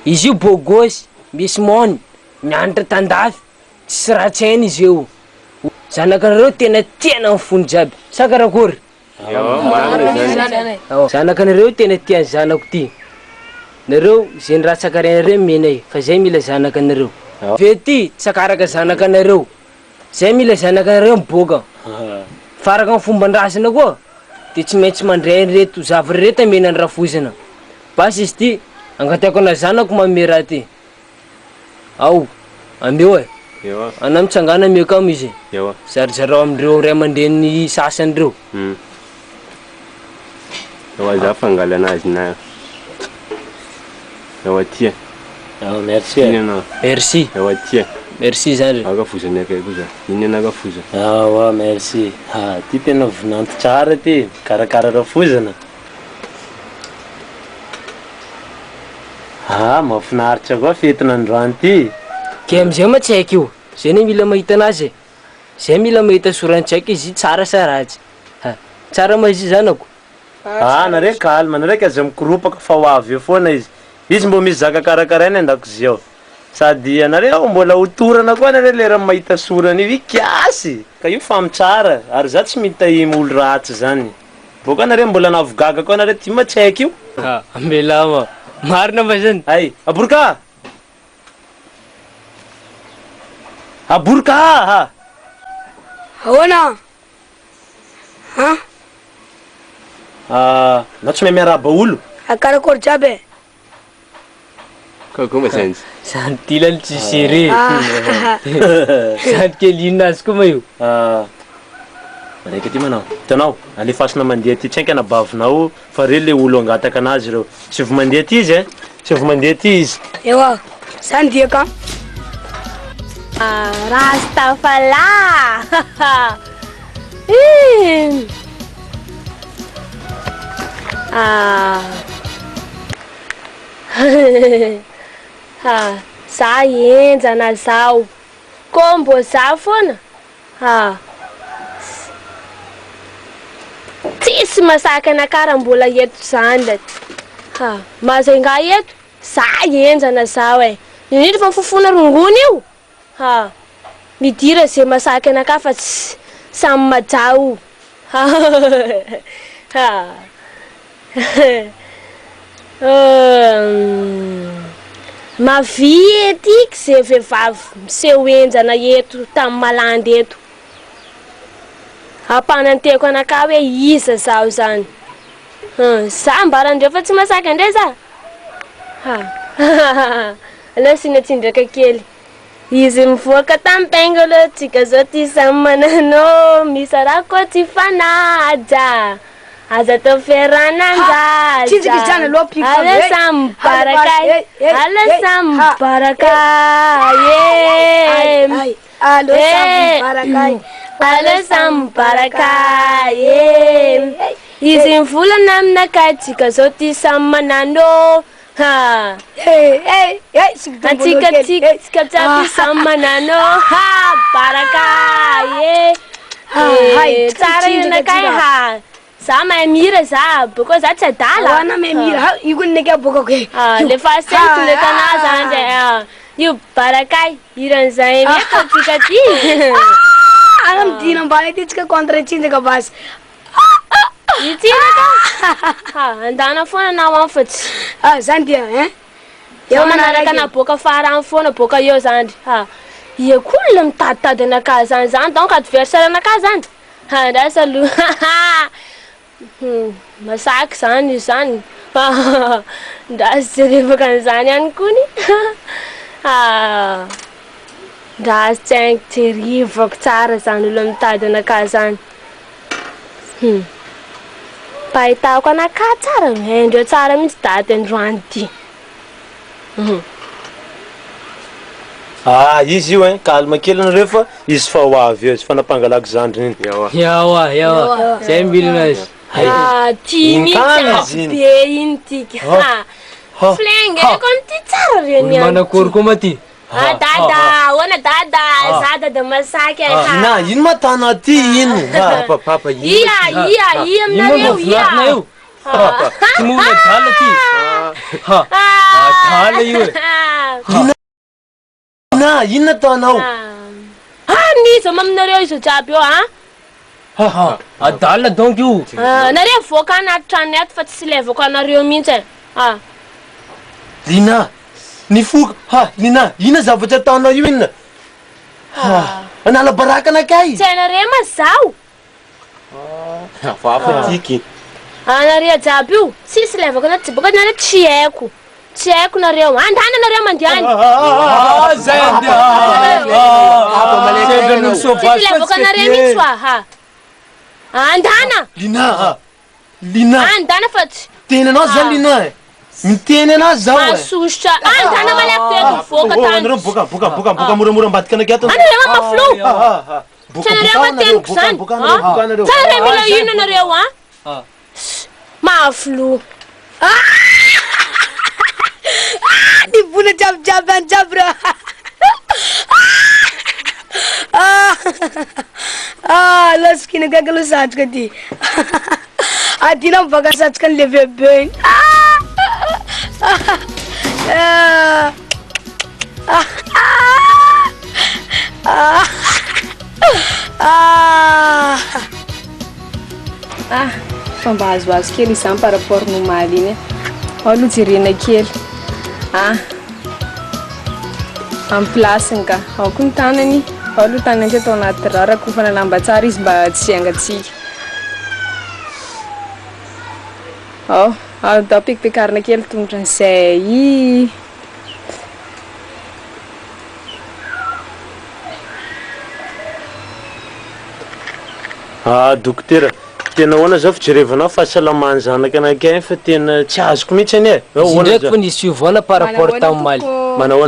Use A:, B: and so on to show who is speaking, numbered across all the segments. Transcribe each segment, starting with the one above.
A: izy io bôgôsy misy mony mianatra tandafy tsisy raha tsy hainy izy eo zanakanareo tena tiana mifony jiaby sa karakory zanakanareo tena tiany zanako ty nareo zay ny raha tsakarainareo menay fa zay mila zanakanareo ve ty tsakaraka zanakanareo zay mila zanakanareo miboaka faraka ny fomban-drasana koa de tsy maintsy mandray reto zavatra reto amenany rafozana basy izy ty angataiko ana zanako mame raha ty ao ameo e ana mitsangana ameo kam izy zarizarao amindreo ray aman-dreny sasany reo
B: za fangaly anazy na atia
C: merci
A: merci
B: atia
A: merci zany
B: akafozany akay koza iny anakafoza
C: merci ty tena vonanto tsara ty karakara rafozana mahafinaritra koa fetina androany ty
A: ke amizay ma tsy haiko io zay ne mila mahita anazy zay mila mahita soran-tsaiko izy tsara sa ratsy tsara ma izy zanako
C: nareo kalma nareo aza mikoropaka fa ho avy eo foana izy mbo misy zaka karakarainy andakozy ao sady anareo mbola hotorana koa nareo lera mahita sorany io kiasy ka io famitsara ary za tsy mitahimy olo ratsy zany boka nareo mbola navogaga koa nareo ty ma tsy haiko io
A: ambelama marina va zany
C: ay Abourka Abourka
D: ahoana
C: na tsy mahay miaraba olo
D: akarakory jiaby
B: kakoma zany
A: zany ty lany tsy sere zany kely inazy koa ma io
C: raiky ty manao hitanao alefasina mandeha ty tsy hainka anabavinao fa reo le olo angataka anazy reo tsy vo mandeha ty izy tsy vo mandeha ty izy
D: ewa zany diaka
E: Rastafala za enjana zao kombo za foana tsisy masaka anakara mbola eto zany mazay nga eto za enjana zao e indrindra fa mifofona rongony io midira zay masaka anaka fa tsy samy majao mavy etiky zay vehivavy miseho enjana eto tamin'ny malandy eto ampananteko anaka hoe iza zao zany za mbarandreo fa tsy masaka ndray za aleo sinatsindraka kely izy mivoaka tampengolo tsika zao ty samy mananao misy raha koa tsy fanaja aza tao fiarananjaja ale samy baraka ale samy baraka ale samy baraka izy mivolana aminakay tsika zao ty samy mananao tsika jiaby samy mananao baraka tsara inakay za mahay mira za boko za tsy adala
D: mahay mira io koa nake abokako
E: le fahasaiko ndraiky ana zany io barakay iran'izay meka tsika ty
D: ana midina ambany ty tsika contre tsinjaka basy
E: itsinaka andana foana na hoany fa tsy
D: zany dia
E: eo manaraka na boka farany foana boka eo zany ia koa mitaditady anaka zany zany donc adversaire anaka zany ndrasa aloha masaky zany zany ndrasy jerevaka an'izany ihany kony ndrasy tsy hainko jerevako tsara zany olo mitady anaka zany pahitako anaka tsara ndreo tsara mihitsy dady androany ty
C: izy io kalma kely nareo fa izy fa ho avy eo izy fa nampangalako zandriny iny
A: yawa zay milina izy
E: ty mihitsy be iny tika flingue kon ty tsara reny
A: manakory koa ma ty
E: dada ona dada za dada masaky
C: na ino matana ty ino papa
E: ia aminareo ia
A: tsy mova dala ty Ha. Adala io.
C: Na inona taonao
E: niza maminareo izy jiaby eo
A: Ha. Adala donc io.
E: nareo voaka anaty trano ato fa tsy levako anareo mihitsy
C: Lina ny foka Lina inona zavatra ataonao io inona anala baraka anakay
E: tsy hainareo ma zao
C: afaafatiky
E: anareo jiaby io tsisy levako anaty tsy boka nareo tsy haiko nareo andana nareo mandiany
A: Zay
E: tsisy levako anareo mihitsy oa andana
C: Lina
E: andana fa tsy
C: teny anao zany Lina miteny anazy zao
E: masosotra andana malaky teto voaka tany
C: anareo boka moramora ambadika anakay ato
E: anareo maflo tsy anareo mateniko zany tsy anareo mila ino anareo maflo
D: Ni buna jiaby jiaby ra lasikina gaga lo satroka ty adina mivaka satroka ny lehibe igny
F: fa mba azoazo kely izany par rapport nomaly iny aloha jerena kely amin'ny placeny ka ao koa ny tanany aloha tanany ty atao anaty rara kofana lamba tsara izy mba tsy angatsika atao pekipekarina kely tongotra n'izay
C: dokotera tena hoana zao fijerevanao fahasalamany zanaka anakay fa tena tsy azoko mihitsy any
A: izy ndraiky fa nisy fiovana par rapport tamimaly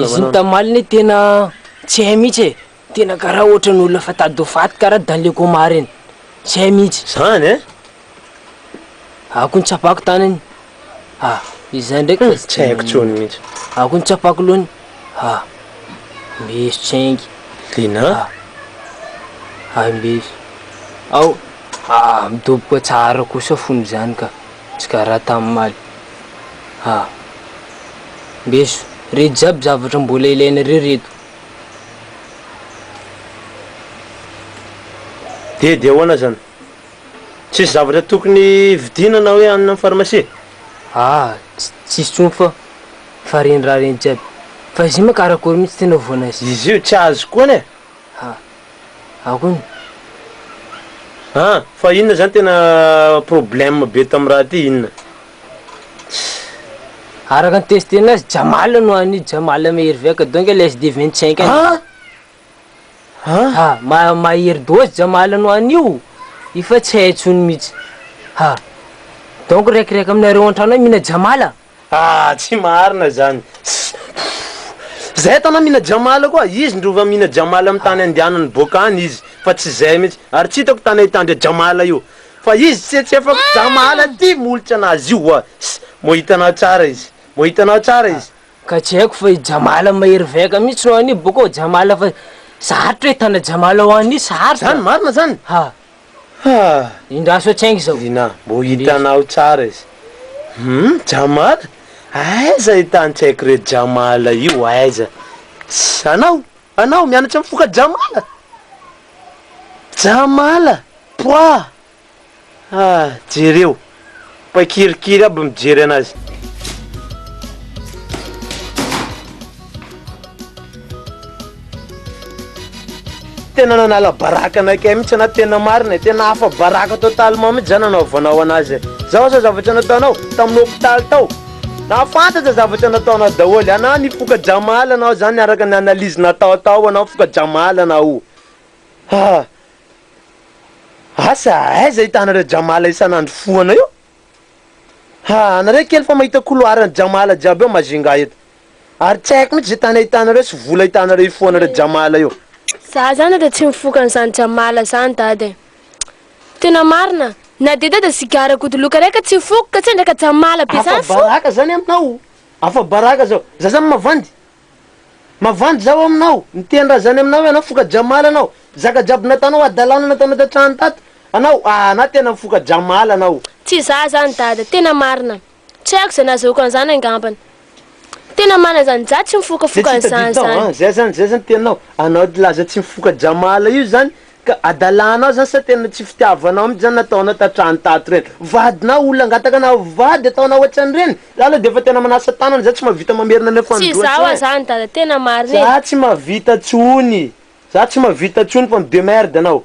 A: izy ny tamimaly ny tena tsy hay mihitsy tena karaha ohatra n'olona fa tadofaty karaha danleko reny tsy hay mihitsy
C: zany
A: ako ny tsapako tanany izy zany ndraiky
C: tsy haiko tsony mihitsy
A: ako ny tsapako lohany meso tsengy
C: Lina
A: meso ao midoboka tsara kosa fony zany ka tsy karaha tamimaly meso reto jiaby zavatra mbola ilainareo reto
C: de ahoana zany tsisy zavatra tokony vidinana hoe anina amin'ny pharmacie
A: tsisy tsony fa reny raha reny jiaby fa izy ma karakory mihitsy tena voana azy
C: izy io tsy azo koa ne
A: akony
C: fa inona zany tena problème be tamy raha ty inona
A: araka ny testena azy jamala no any jamala mahery veka donc LSD 25 mahery dose jamala no any io ifa tsy hay tsony mihitsy donc raikiraiky aminareo an-trano mihina jamala
C: tsy marina zany zay tanao mihina jamala koa izy ndrova mihina jamala amy tany andianany boka any izy fa tsy zay mihitsy ary tsy hitako tany ahitandre jamala io fa izy tsy efako jamala ty molitra anazy io mohitanao tsara izy
A: ka tsy haiko fa jamala mahery veka mihitsy no any boka jamala fa sarotro hoe tana jamala ho any sarotro
C: zany marina zany
A: indraso atsaingy zao
C: Lina mbo hitanao tsara izy jamala aiza hitany tsy haiko reto jamala io aiza anao mianatra mifoka jamala poa jereo mpakirikiry aby mijery anazy tena nanala baraka anakay mihitsy ana tena marina tena hafa baraka totalement mihitsy zany anaovanao anazy zao sa zavatra nataonao tamin'ny hôpitaly tao nafantatra zavatra nataonao daholy ana nifoka jamala anao zany araka ny analyse natao anao foka jamala anao asa aiza hitanareo jamala isanandro foana io anareo kely fa mahita couloirany jamala jiaby eo mazinga eto ary tsy haiko mihitsy zay tany hitanareo sy vola hitanareo ifoanareo jamala io
E: za zany de tsy mifoka an'izany jamala zany dady tena marina na de dada sigara kodoloka raika tsy foka tsy ndraka jamala be zany
C: afa baraka zany aminao afa baraka zao za zany mavandy zao aminao miteny raha zany aminao hoe anao foka jamala anao zaka jiaby nataonao adalana nataonao tatrano tato anao ana tena mifoka jamala anao
E: tsy za zany dady tena marina tsy haiko zay nazoko an'izany angambany tena mana zany za tsy mifokafoka an'izany zany
C: zay zany tenao anao laza tsy mifoka jamala io zany ka adalanao zany sa tena tsy fitiavanao mihitsy zany nataonao tatrano tato reny vadinao olona angataka na vady ataonao ohatran'ireny za aloha de efa tena manasa tanana za tsy mahavita mamerina ny
E: tsy zaho zany dada tena mariny
C: za tsy mahavita tsony fa de merde anao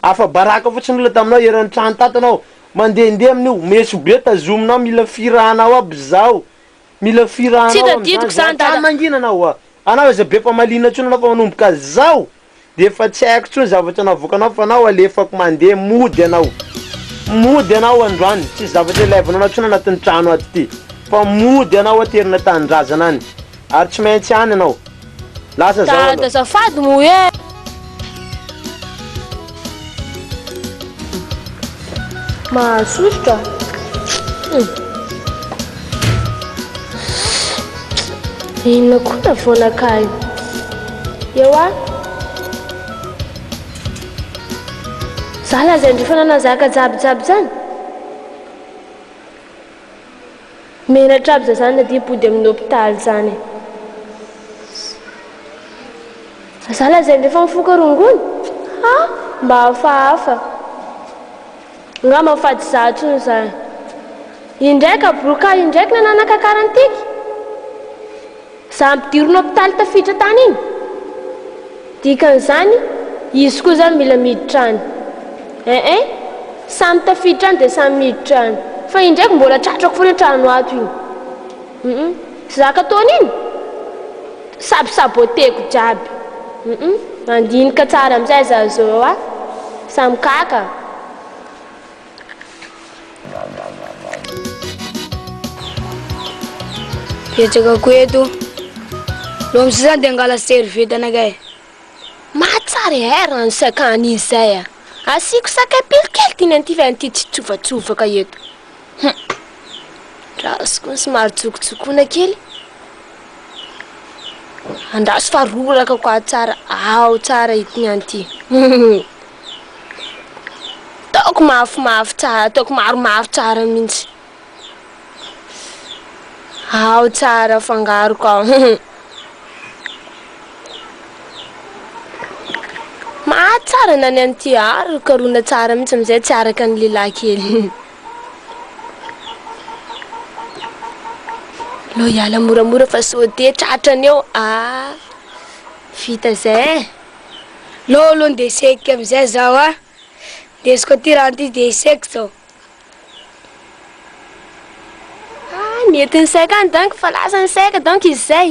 C: afa baraka fotsiny lola taminao eran'ny trano tato anao mandehandeha amin'io meso be tazominao mila firahanao aby zao mila firahanao mangina anao anao za be famalina tsony anao fa manomboka zao de efa tsy haiko tsony zavatra navokanao fa anao alefako mandeha mody anao androany tsy zavatra ilavanao tsony anatin'ny trano ato ty fa mody anao aterina tanindrazana any ary tsy maintsy any anao lasa zao
E: da zafady mo e mahasosotra inona koa na vonakaio eo a za lazay ndrefa nanazaka jabijaby zany menatra aby za zany nadia body amin'ny hôpitaly zany za lazay ndrefa mifoka rongony mba hafahafa nga mafady zatsony zany indraiky Abourka indraiky nananaka karantiky za mpidirony hôpitaly tafiditra tany iny dikan'izany izy koa zany mila miditra any samy tafiditra any de samy miditra any fa indraiky mbola tratrako foana trano ato iny zaka taony iny sabosaboteko jiaby mandinika tsara amizay za zao a samy kaka
D: Petraka eto lo misy zany de angala serviette anakay
E: matsara herina ny sakany izy zay asiko sakay pilikely tiany anty fa anty tsy tsovatsovaka eto rasoko ny somary tsokotsokona kely andraso fa roraka koa tsara ao tsara itiny anty taoko mafimafy tsara taoko maromaro tsara mihitsy ao tsara fangaro ka matsara nany anty ary karona tsara mihitsy amizay tsy araka ny lehilahy kely lo iala moramora fa sode tratrany eo vita zay
D: lo de seky amizay zao a desiko ty raha ty de seky zao
E: mety ny saika any donc fa lasa ny saika donc izy zay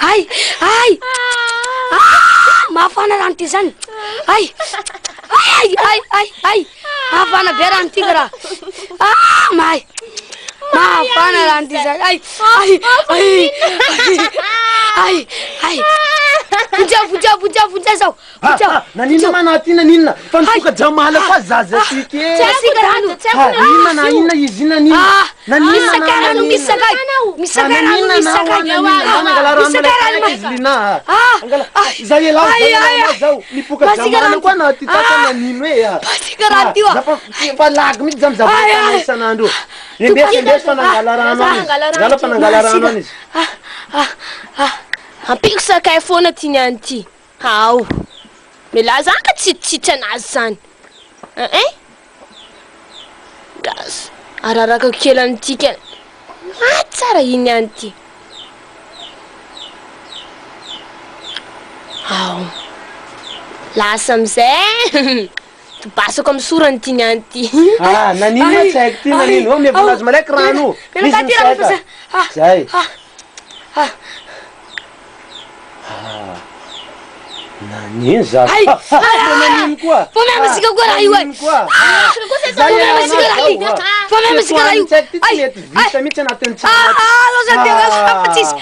D: ay mafana rano ty zany ay mafana be rano ty ka raha mafana rano ty zany ay Puja zao.
C: Nanina manati nanina. Fantuka jamala kwa zaza tike. Nanina izina nini. Nanina
D: misakara
C: zau. Nipuka jamala kwa na titata nanino ya.
D: Pasikara tiwa.
C: Palag mi jam zabu sanando. Yende panangalarano ni.
E: Ampiko sakay foana tiany anty. Ao. Mila zaka tsitsitsy anazy zany. Gas. Araraka kely amin'ity kely. Tsara iny anty. Ao. Lasa amizay. Tobasako amin'ny sorany tiany anty.
C: Nanino tsaiky ty nanino. Me volazy malaiky rano. Izy misaika. Zay. Nanino za? Nanino koa?
D: Masika koa raha io ai. Masika raha io.
C: Vita mihitsy anatin'ny tsara.
D: Loza dia sapatsisy.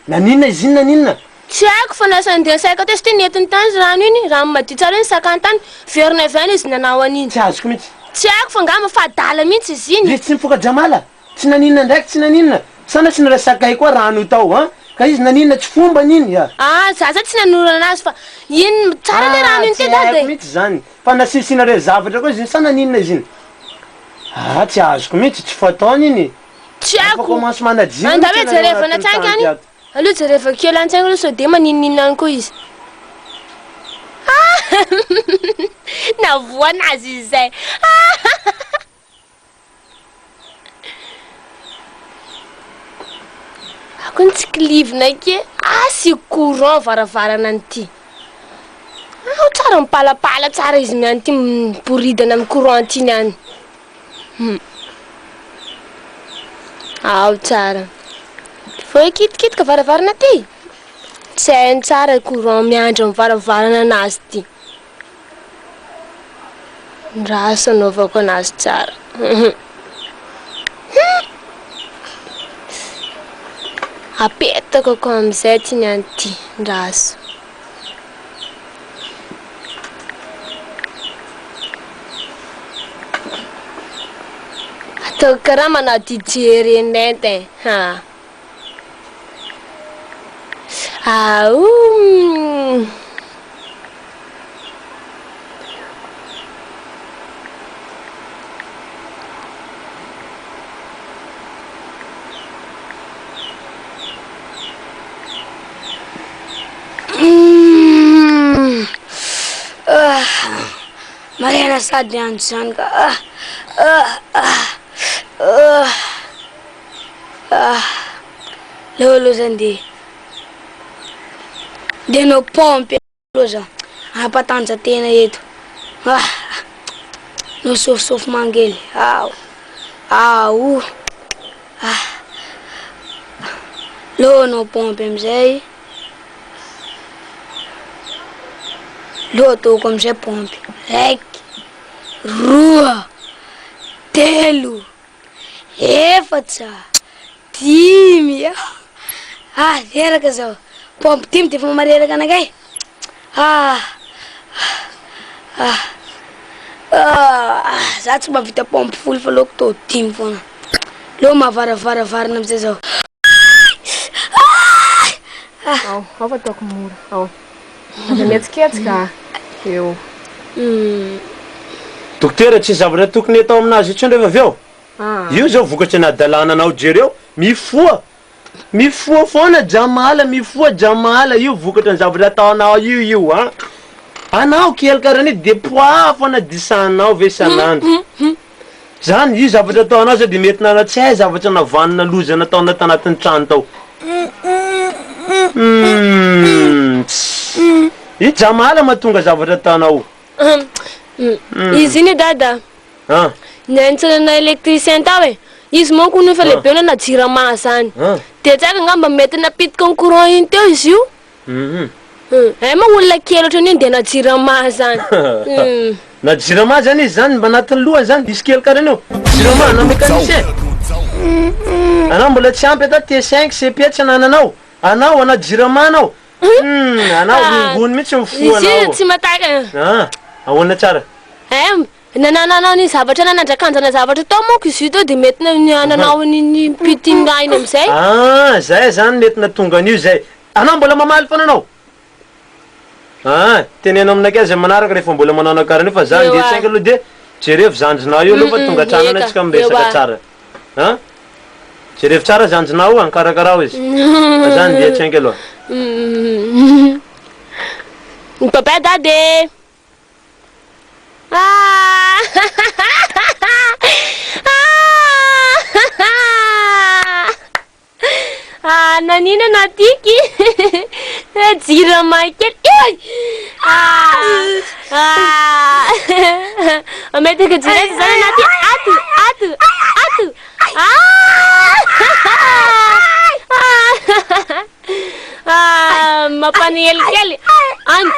C: Nanina izy iny nanina?
E: Tsy haiko fa lasa andeha saika tesy ty netiny tany rano iny. Raha madio tsara iny sakany tany. Verina avy izy nanao an'iny.
C: Tsy azoko mihitsy.
E: Tsy haiko fa ngamba fa adala mihitsy izy iny.
C: Tsy mifoka jamala. Tsy nanina ndraiky tsy nanina. Sana tsy niresakay koa rano tao ka izy naninona tsy fomba niny a
E: za tsy nanora anazy fa ino tsara le rano iny ty dady
C: mihitsy zany fa nasisina re zavatra koa izy iny sa naninona izy iny tsy azoko mihitsy tsy fataony iny
E: tsy haiko
C: commence manajia
E: anda hoe jereva natsangy any aloha jereva kely antsaigny aloha sao de maninina any koa izy navoanazy izy zay ako ny tsy kilivina ke sy courant varavarana anyty tsara mipalapala tsara izy miany ty miboridana amin'ny courant ty niany tsara fa kitikitika varavarana ty tsy hainy tsara courant miandra amin'ny varavarana anazy ty raha sanaovako anazy tsara apetako ko amizay ty niany ty raso ataoko karaha manao DJ renety
D: Mariana sady andro zany ka leo aloha zany de no pompe aloha za apatanja tena eto no sofisofy mangely leo no pompe amizay leo ataoko amizay pompe raiky roa telo efatra dimy reraka zao pompe dimy de fa mareraka anakay za tsy mavita pompe folo fa loko to dimy foana leo mahavaravaravara amizay zao
F: ao fa ataoko mora aza mihetsiketsika eo
C: dokotera tsy zavatra tokony atao aminazy itsy ndrefa avy eo io zao vokatry nadalana anao jereo mifoa foana jamala io vokatra ny zavatra ataonao io anao kely karaha ny de poa foana disanao ve isanandro zany io zavatra ataonao zao de mety nana tsy hay zavatra navanina loza nataona tanatin'ny trano tao i jamala mahatonga zavatra ataonao
E: izy iny dada niantsana électricien tao izy manko no fa lehibe ona na jirama zany de tsaka ngamba mety napitika ny courant iny teo izy io ma olona kely ohatrany iny de na jirama zany
C: na jirama zany izy zany mba anatin'ny lohany zany disy kely karaha io jirama na mécanicien anao mbola tsy ampy ata T5 CP tsy anananao anao ana jirama anao anao ngony mihitsy mifoa anao
E: izy tsy mataka
C: ahoana tsara
E: nanananao ny zavatra nanandrakanjana zavatra tao moko izy io tao de mety nananao ny pitinga iny amizay
C: zay zany mety natonga an'io zay anao mbola mamaly foana anao tenena aminakay zay manaraka rehefa mbola manao karaha io fa zany de tsaingy aloha de jerevy zanjinao io aloha fa tonga tranana atsika miresaka tsara jerevy tsara zanjinao ankarakarao izy zany de tsaingy aloha
E: papa dade nanina natiky jirama kely ametaka jiraiky zany naty ato mampanelikely any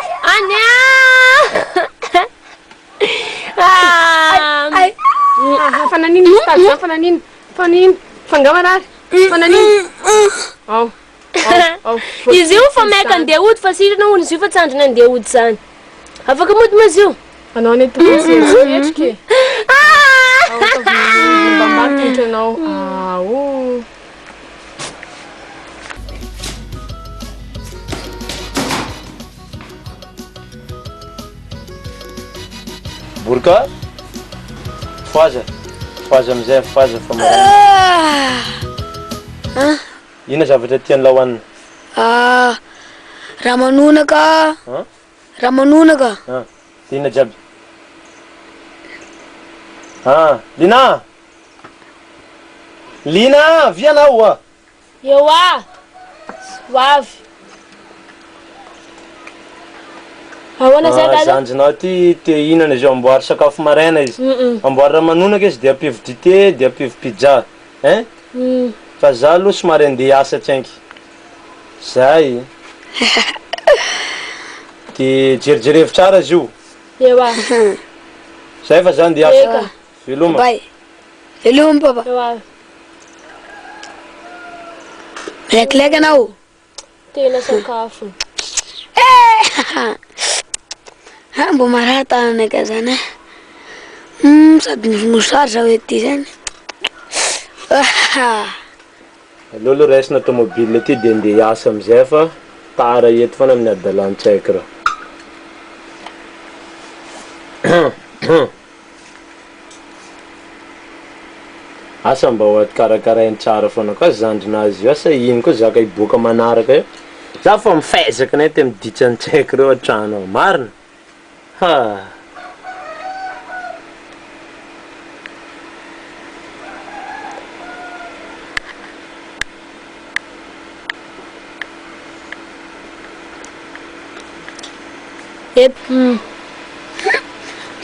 F: fananiny stady za fananiny fangamarary fananiny
E: izy io fa maika andeha ody fa sirana ony izy io fa tsandrina andeha ody zany afaka mody ma izy io
F: anao ny toetrike mbambany toetra anao
C: Abourka foaza amizay foaza fa ina zavatra tiany lahoanina
D: raha manonaka
C: ina jiaby Lina vianao
E: eo Wavy ahoana zay dada
C: zanjinao ty te hinana izy amboary sakafo maraina izy amboary raha manonaka izy dia ampivo dité dia ampivo pizza fa za aloha somary andeha hiasa tsainky zay ty jerijerevy tsara izy io
E: eo
C: zay fa za andeha hiasa veloma
D: papa
E: eo
D: lekileky anao
E: tena sakafo
D: mbo maraha tanana ka zany sady mosary za hoe ty zany
C: alolo raisina tomobile ty dia andeha hiasa amizay fa tara eto fana amin'ny adalan-tsaiky raha asa mba ho karakarainy tsara fana koa zandrinazy io asa ino koa zaka hiboaka manaraka io za fa mifaizaka nay ty amin'ny ditsan-tsaiky reo an-trano ao marina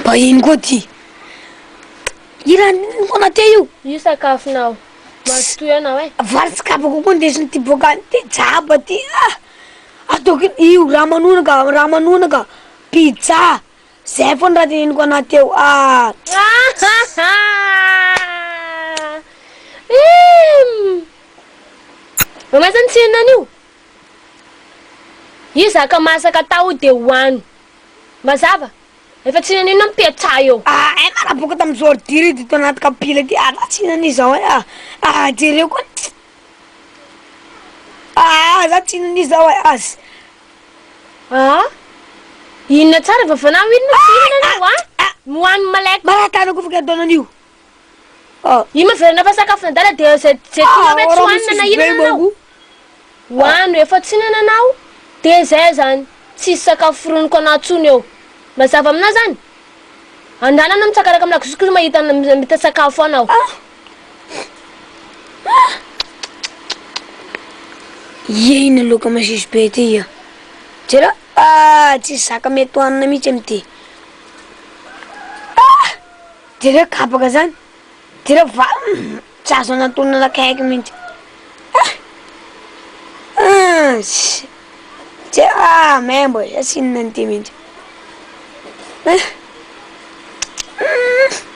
D: mba ino koa ty iranko anaty io
E: io sakafonao masotoy anao
D: varitsikapa kokoa ndesiny ty bokany ty jaba ty ataoko io raha manonaka pizza zay fo ny raha tineniko anaty eo
E: mamasa ny tsinanan'io io zaka masaka tao de hoany mazava efa tsinanino mipetsa eo
D: maraboka tamin'izao ordire ty to anaty kapila ty tsinan'izao jereo koa za tsinan'izao azy
E: inona tsara vavanao inona tsinananao moany malaiky
D: maratanako fika ataonan'io
E: io maverina fa sakafo nadala de zay tina hoe tsy hoanina na inananao hoano efa tsinananao de zay zany tsisy sakafo foroniko anatsony eo mazava amina zany andanana mitsakaraka amina kisokoso mahita mita sakafo anao
D: ina loka masisy be ty jera tsisy zaka mety hoanina mihitsy amity jera kapaka zany jera tsy azo anatonina nakaiky mihitsy membo asinina an'ity mihitsy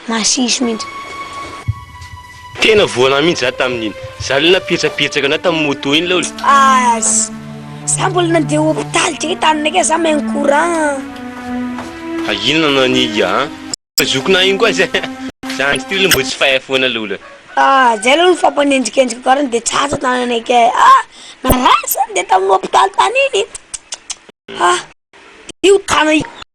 D: masisy mihitsy
B: tena voana mihitsy za tamin'iny za le napetsapetsaka ana tamin'ny moto iny laolo
D: za mbola nandeha hôpitaly tseky taninake za main courant
B: inona nania zokona iny koa zay zandry ty le mbo tsy fahafoana laolo
D: zay aloha nifampanenjikendrika karany de tsatsa tananake narasa de tamin'ny hôpitaly tany iny io tana